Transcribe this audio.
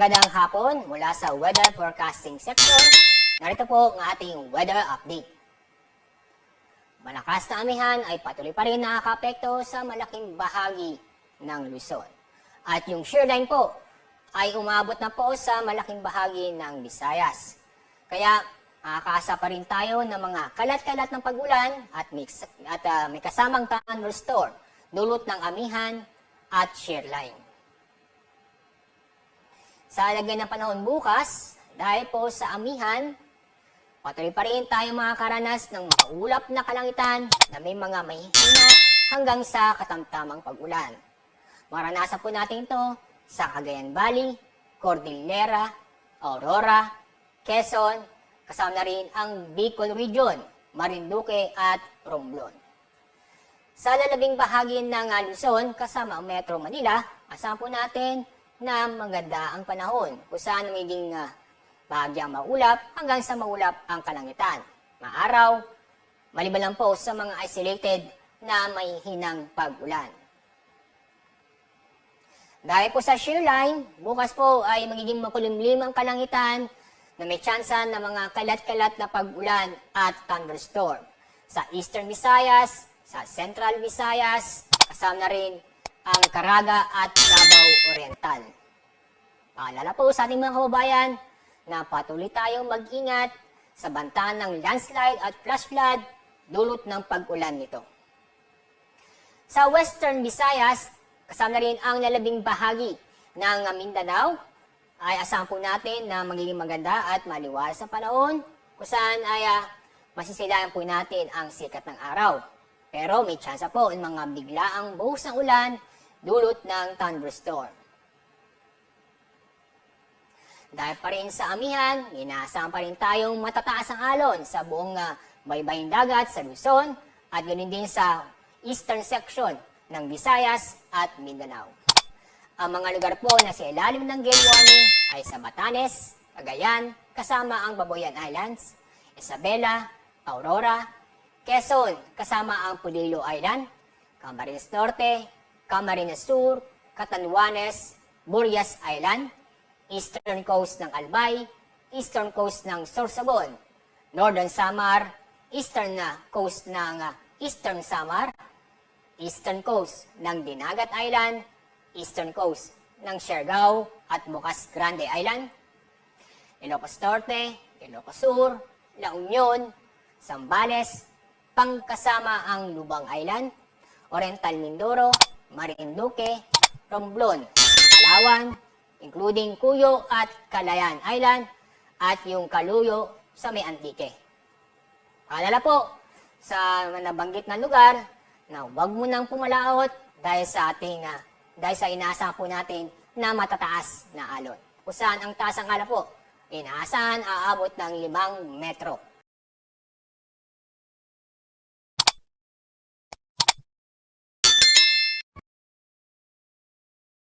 Magandang hapon mula sa Weather Forecasting Section. Narito po ang ating weather update. Malakas na amihan ay patuloy pa rin nakakaapekto sa malaking bahagi ng Luzon. At yung shearline po ay umabot na po sa malaking bahagi ng Visayas. Kaya makakaasa pa rin tayo ng mga kalat-kalat ng pag-ulan at may kasamang thunderstorm, dulot ng amihan at shearline. Sa lagay ng panahon bukas, dahil po sa amihan, patuloy pa rin tayo makakaranas ng maulap na kalangitan na may mga mahihina hanggang sa katamtamang pag-ulan. Maranasan po natin ito sa Cagayan Valley, Cordillera, Aurora, Quezon, kasama na rin ang Bicol Region, Marinduque at Romblon. Sa lalabing bahagi ng Luzon, kasama ang Metro Manila, asahan po natin na maganda ang panahon kung saan magiging bahagyang maulap hanggang sa maulap ang kalangitan. Maaraw, maliban lang po sa mga isolated na may hinang pag-ulan. Dahil po sa shearline, bukas po ay magiging makulimlim ang kalangitan na may tsansa na mga kalat-kalat na pag-ulan at thunderstorm. Sa Eastern Visayas, sa Central Visayas, kasama na rin ang Caraga at Davao Oriental. Paalala po sa ating mga kababayan na patuloy tayong mag-ingat sa banta ng landslide at flash flood dulot ng pag-ulan nito. Sa Western Visayas, kasama na rin ang lalabing bahagi ng Mindanao, ay asahan po natin na magiging maganda at maliwalas sa panahon kung saan ay masisilayan po natin ang sikat ng araw. Pero may tsansa po ng mga biglaang buhos ng ulan dulot ng thunderstorm. Dahil pa rin sa amihan, inaasahan pa rin tayong matataas ang alon sa buong baybaying dagat sa Luzon at ganoon din sa eastern section ng Visayas at Mindanao. Ang mga lugar po na sa ilalim ng gale warning ay sa Batanes, Cagayan, kasama ang Babuyan Islands, Isabela, Aurora, Quezon, kasama ang Pudillo Island, Camarines Norte, Camarines Sur, Catanduanes, Burias Island, Eastern Coast ng Albay, Eastern Coast ng Sorsogon, Northern Samar, Eastern Coast ng Eastern Samar, Eastern Coast ng Dinagat Island, Eastern Coast ng Siargao at Bocas Grande Island, Ilocos Norte, Ilocos Sur, La Union, Zambales, pangkasama ang Lubang Island, Oriental Mindoro, Marinduque, Romblon, Palawan, including Cuyo at Calayan Island, at yung Caluyo sa May Antique. Paalala po sa nabanggit na lugar na huwag mo nang pumalaot dahil sa inaasahan po natin na matataas na alon. Kung saan ang taas ng alon po, inaasahan aabot ng 5 metro.